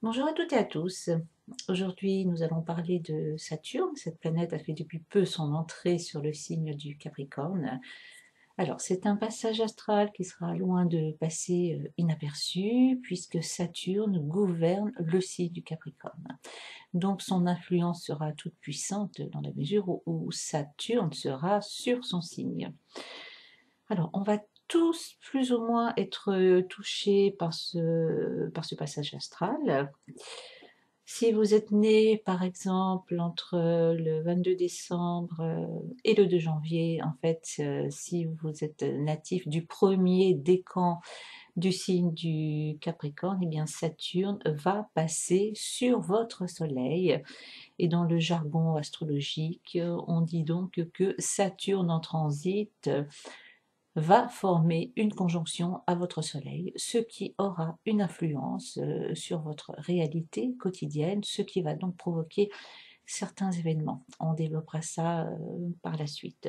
Bonjour à toutes et à tous. Aujourd'hui, nous allons parler de Saturne. Cette planète a fait depuis peu son entrée sur le signe du Capricorne. Alors, c'est un passage astral qui sera loin de passer inaperçu, puisque Saturne gouverne le signe du Capricorne. Donc, son influence sera toute puissante dans la mesure où Saturne sera sur son signe. Alors, on va tous plus ou moins être touchés par ce passage astral. Si vous êtes né, par exemple, entre le 22 décembre et le 2 janvier, en fait, si vous êtes natif du premier décan du signe du Capricorne, eh bien Saturne va passer sur votre soleil. Et dans le jargon astrologique, on dit donc que Saturne en transit va former une conjonction à votre soleil, ce qui aura une influence sur votre réalité quotidienne, ce qui va donc provoquer certains événements. On développera ça par la suite.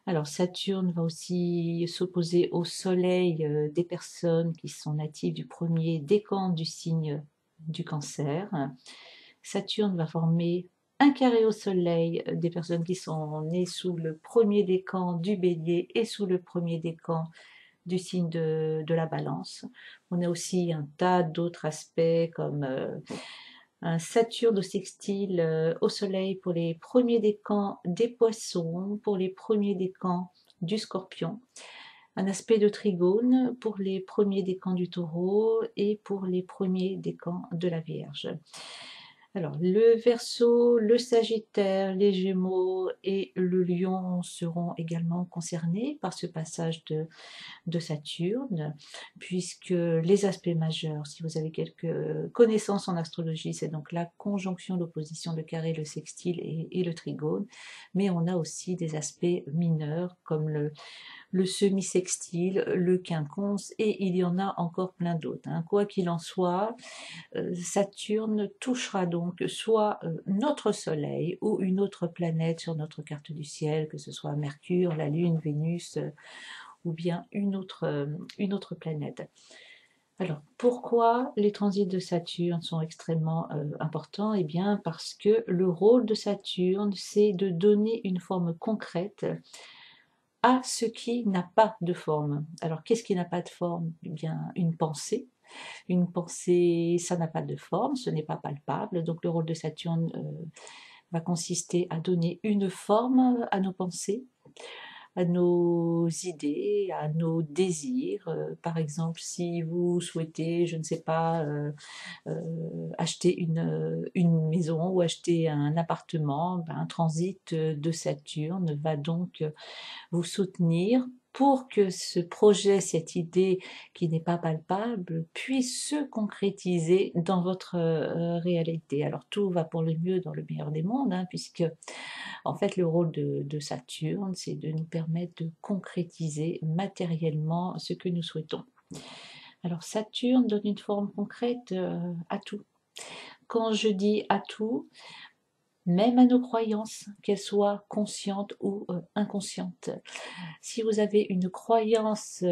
Alors Saturne va aussi s'opposer au soleil des personnes qui sont natives du premier décan du signe du Cancer. Saturne va former un carré au soleil des personnes qui sont nées sous le premier décan du Bélier et sous le premier décan du signe de la Balance. On a aussi un tas d'autres aspects comme un Saturne au sextile au soleil pour les premiers décans des Poissons, pour les premiers décans du Scorpion, un aspect de trigone pour les premiers décans du Taureau et pour les premiers décans de la Vierge. Alors, le Verseau, le Sagittaire, les Gémeaux et le Lion seront également concernés par ce passage de Saturne, puisque les aspects majeurs, si vous avez quelques connaissances en astrologie, c'est donc la conjonction, l'opposition, le carré, le sextile et le trigone, mais on a aussi des aspects mineurs comme le semi-sextile, le quinconce, et il y en a encore plein d'autres. Quoi qu'il en soit, Saturne touchera donc soit notre Soleil ou une autre planète sur notre carte du ciel, que ce soit Mercure, la Lune, Vénus ou bien une autre planète. Alors, pourquoi les transits de Saturne sont extrêmement importants? Eh bien, parce que le rôle de Saturne, c'est de donner une forme concrète à ce qui n'a pas de forme. Alors, qu'est-ce qui n'a pas de forme? Eh bien, une pensée. Une pensée, ça n'a pas de forme, ce n'est pas palpable. Donc, le rôle de Saturne va consister à donner une forme à nos pensées, à nos idées, à nos désirs. Par exemple, si vous souhaitez, je ne sais pas, acheter une maison ou acheter un appartement, ben, un transit de Saturne va donc vous soutenir pour que ce projet, cette idée qui n'est pas palpable, puisse se concrétiser dans votre réalité. Alors tout va pour le mieux dans le meilleur des mondes, puisque en fait le rôle de Saturne, c'est de nous permettre de concrétiser matériellement ce que nous souhaitons. Alors Saturne donne une forme concrète à tout. Quand je dis à tout, même à nos croyances, qu'elles soient conscientes ou inconscientes. Si vous avez une croyance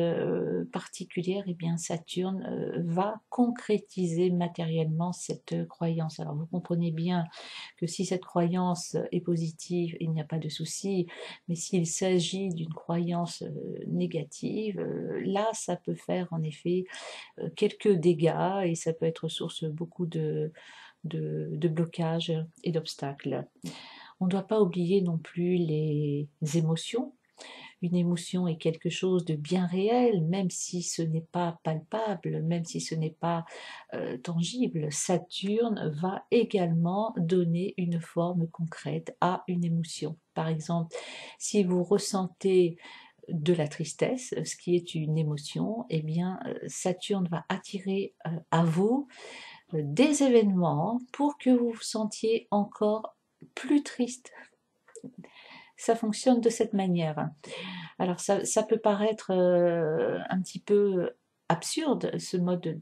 particulière, eh bien Saturne va concrétiser matériellement cette croyance. Alors vous comprenez bien que si cette croyance est positive, il n'y a pas de souci, mais s'il s'agit d'une croyance négative, là ça peut faire en effet quelques dégâts et ça peut être source beaucoup de blocages et d'obstacles. On ne doit pas oublier non plus les émotions. Une émotion est quelque chose de bien réel, même si ce n'est pas palpable, même si ce n'est pas tangible. Saturne va également donner une forme concrète à une émotion. Par exemple, si vous ressentez de la tristesse, ce qui est une émotion, eh bien Saturne va attirer à vous des événements pour que vous vous sentiez encore plus triste. Ça fonctionne de cette manière. Alors ça peut paraître un petit peu absurde, ce mode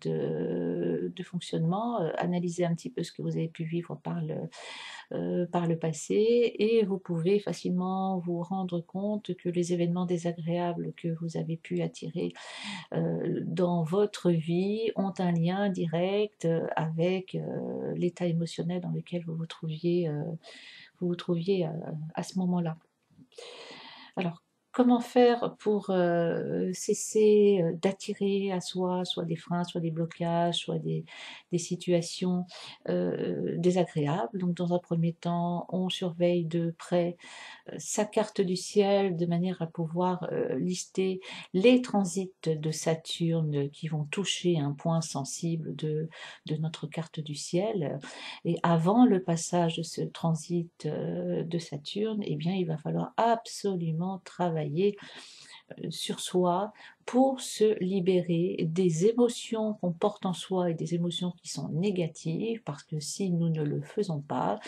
de fonctionnement, analysez un petit peu ce que vous avez pu vivre par le passé et vous pouvez facilement vous rendre compte que les événements désagréables que vous avez pu attirer dans votre vie ont un lien direct avec l'état émotionnel dans lequel vous vous trouviez à ce moment-là. Alors, comment faire pour cesser d'attirer à soi soit des freins, soit des blocages, soit des situations désagréables? Donc, dans un premier temps, on surveille de près sa carte du ciel de manière à pouvoir lister les transits de Saturne qui vont toucher un point sensible de notre carte du ciel. Et avant le passage de ce transit de Saturne, eh bien, il va falloir absolument travailler sur soi pour se libérer des émotions qu'on porte en soi et des émotions qui sont négatives, parce que si nous ne le faisons pas,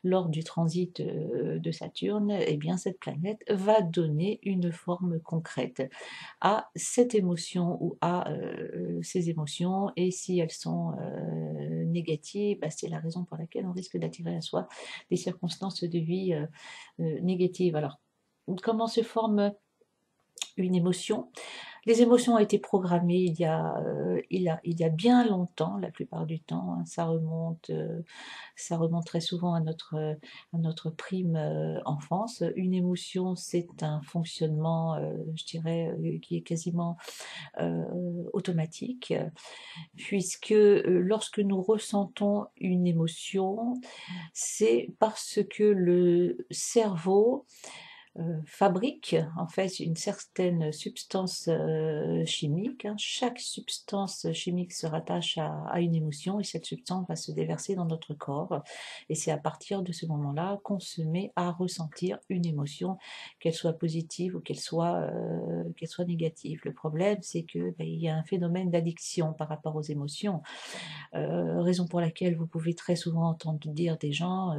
lors du transit de Saturne, eh bien cette planète va donner une forme concrète à cette émotion ou à ces émotions, et si elles sont négatives, bah, c'est la raison pour laquelle on risque d'attirer à soi des circonstances de vie négatives. Alors, comment se forme une émotion? Les émotions ont été programmées il y a bien longtemps, la plupart du temps, hein. Ça remonte très souvent à notre prime enfance. Une émotion, c'est un fonctionnement, je dirais, qui est quasiment automatique, puisque lorsque nous ressentons une émotion, c'est parce que le cerveau fabrique en fait une certaine substance chimique, hein. Chaque substance chimique se rattache à une émotion et cette substance va se déverser dans notre corps. Et c'est à partir de ce moment-là qu'on se met à ressentir une émotion, qu'elle soit positive ou qu'elle soit négative. Le problème, c'est que ben, il y a un phénomène d'addiction par rapport aux émotions, raison pour laquelle vous pouvez très souvent entendre dire des gens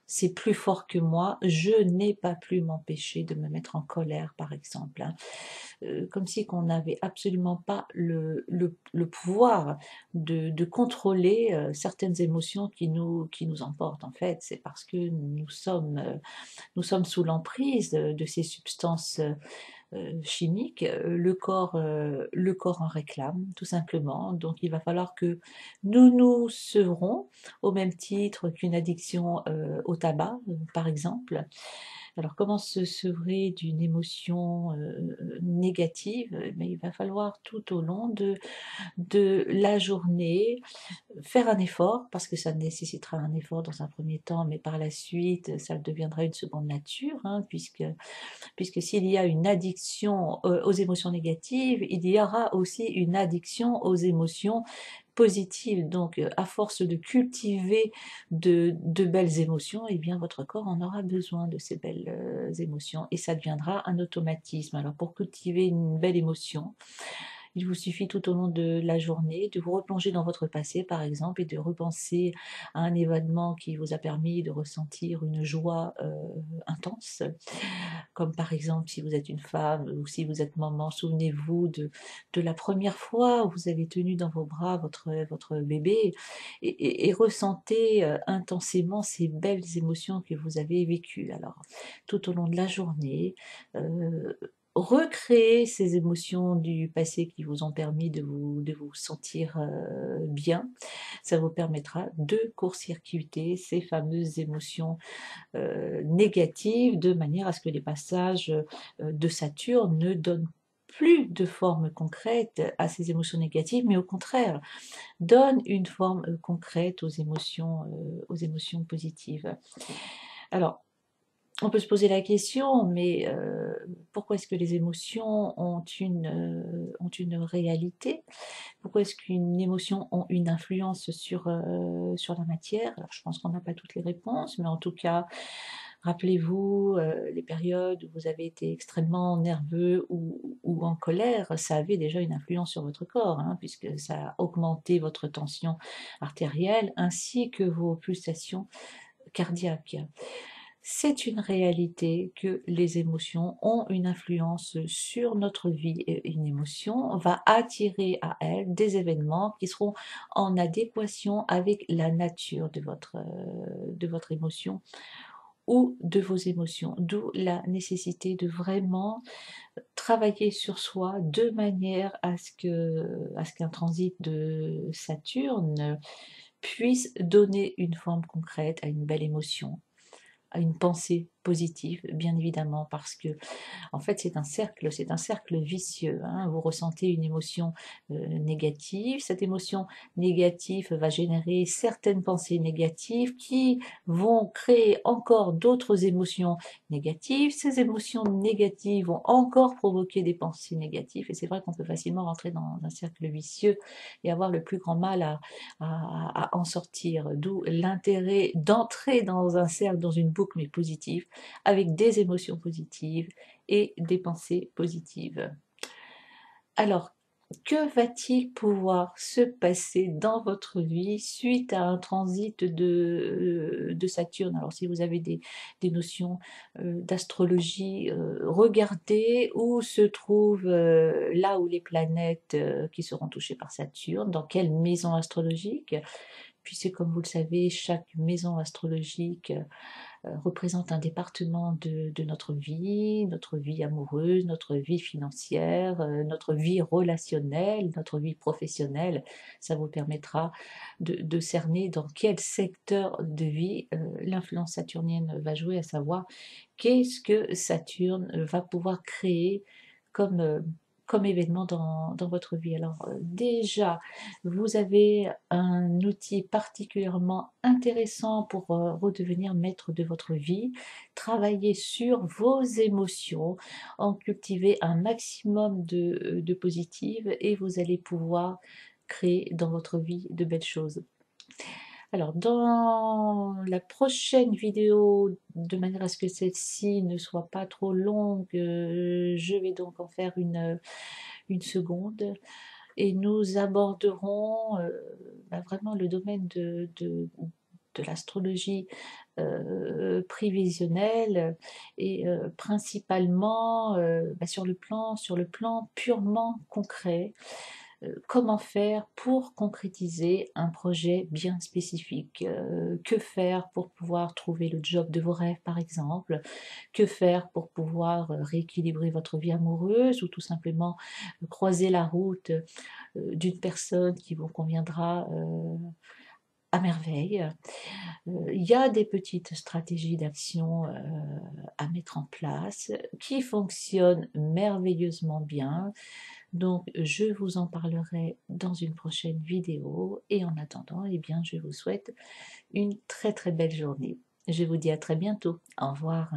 c'est plus fort que moi, je n'ai pas pu m'empêcher de me mettre en colère, par exemple, hein. Comme si qu'on n'avait absolument pas le pouvoir de contrôler certaines émotions qui nous emportent. En fait, c'est parce que nous sommes sous l'emprise de ces substances chimique, le corps en réclame, tout simplement. Donc il va falloir que nous nous sevrons, au même titre qu'une addiction au tabac, par exemple. Alors comment se sevrer d'une émotion négative? Mais il va falloir tout au long de la journée faire un effort, parce que ça nécessitera un effort dans un premier temps, mais par la suite, ça deviendra une seconde nature, hein, puisque s'il y a une addiction aux émotions négatives, il y aura aussi une addiction aux émotions positives. Donc, à force de cultiver de belles émotions, eh bien, votre corps en aura besoin de ces belles émotions, et ça deviendra un automatisme. Alors, pour cultiver une belle émotion, il vous suffit tout au long de la journée de vous replonger dans votre passé, par exemple, et de repenser à un événement qui vous a permis de ressentir une joie intense, comme par exemple si vous êtes une femme ou si vous êtes maman, souvenez-vous de la première fois où vous avez tenu dans vos bras votre bébé, et ressentez intensément ces belles émotions que vous avez vécues. Alors, tout au long de la journée, recréer ces émotions du passé qui vous ont permis de vous sentir bien, ça vous permettra de court-circuiter ces fameuses émotions négatives, de manière à ce que les passages de Saturne ne donnent plus de forme concrète à ces émotions négatives, mais au contraire, donnent une forme concrète aux émotions positives. Alors, on peut se poser la question, mais pourquoi est-ce que les émotions ont une réalité? Pourquoi est-ce qu'une émotion a une influence sur la matière? Alors, je pense qu'on n'a pas toutes les réponses, mais en tout cas, rappelez-vous les périodes où vous avez été extrêmement nerveux ou en colère, ça avait déjà une influence sur votre corps, hein, puisque ça a augmenté votre tension artérielle ainsi que vos pulsations cardiaques. C'est une réalité que les émotions ont une influence sur notre vie et une émotion va attirer à elle des événements qui seront en adéquation avec la nature de votre émotion ou de vos émotions, d'où la nécessité de vraiment travailler sur soi de manière à ce qu'un transit de Saturne puisse donner une forme concrète à une belle émotion, à une pensée positive, bien évidemment, parce que en fait, c'est un cercle vicieux, hein. Vous ressentez une émotion négative, cette émotion négative va générer certaines pensées négatives qui vont créer encore d'autres émotions négatives. Ces émotions négatives vont encore provoquer des pensées négatives, et c'est vrai qu'on peut facilement rentrer dans un cercle vicieux et avoir le plus grand mal à en sortir, d'où l'intérêt d'entrer dans un cercle, dans une boucle, mais positive, avec des émotions positives et des pensées positives. Alors, que va-t-il pouvoir se passer dans votre vie suite à un transit de Saturne? Alors, si vous avez des notions d'astrologie, regardez où se trouvent là où les planètes qui seront touchées par Saturne, dans quelle maison astrologique, puisque comme vous le savez, chaque maison astrologique représente un département de notre vie amoureuse, notre vie financière, notre vie relationnelle, notre vie professionnelle. Ça vous permettra de cerner dans quel secteur de vie l'influence saturnienne va jouer, à savoir qu'est-ce que Saturne va pouvoir créer comme, comme événement dans votre vie. Alors déjà, vous avez un outil particulièrement intéressant pour redevenir maître de votre vie, travailler sur vos émotions, en cultiver un maximum de positives et vous allez pouvoir créer dans votre vie de belles choses. Alors, dans la prochaine vidéo, de manière à ce que celle-ci ne soit pas trop longue, je vais donc en faire une seconde et nous aborderons vraiment le domaine de l'astrologie prévisionnelle et principalement sur le plan purement concret. Comment faire pour concrétiser un projet bien spécifique? Que faire pour pouvoir trouver le job de vos rêves par exemple? Que faire pour pouvoir rééquilibrer votre vie amoureuse ou tout simplement croiser la route d'une personne qui vous conviendra à merveille? Il y a des petites stratégies d'action à mettre en place qui fonctionnent merveilleusement bien. Donc, je vous en parlerai dans une prochaine vidéo et en attendant, eh bien, je vous souhaite une très très belle journée. Je vous dis à très bientôt. Au revoir.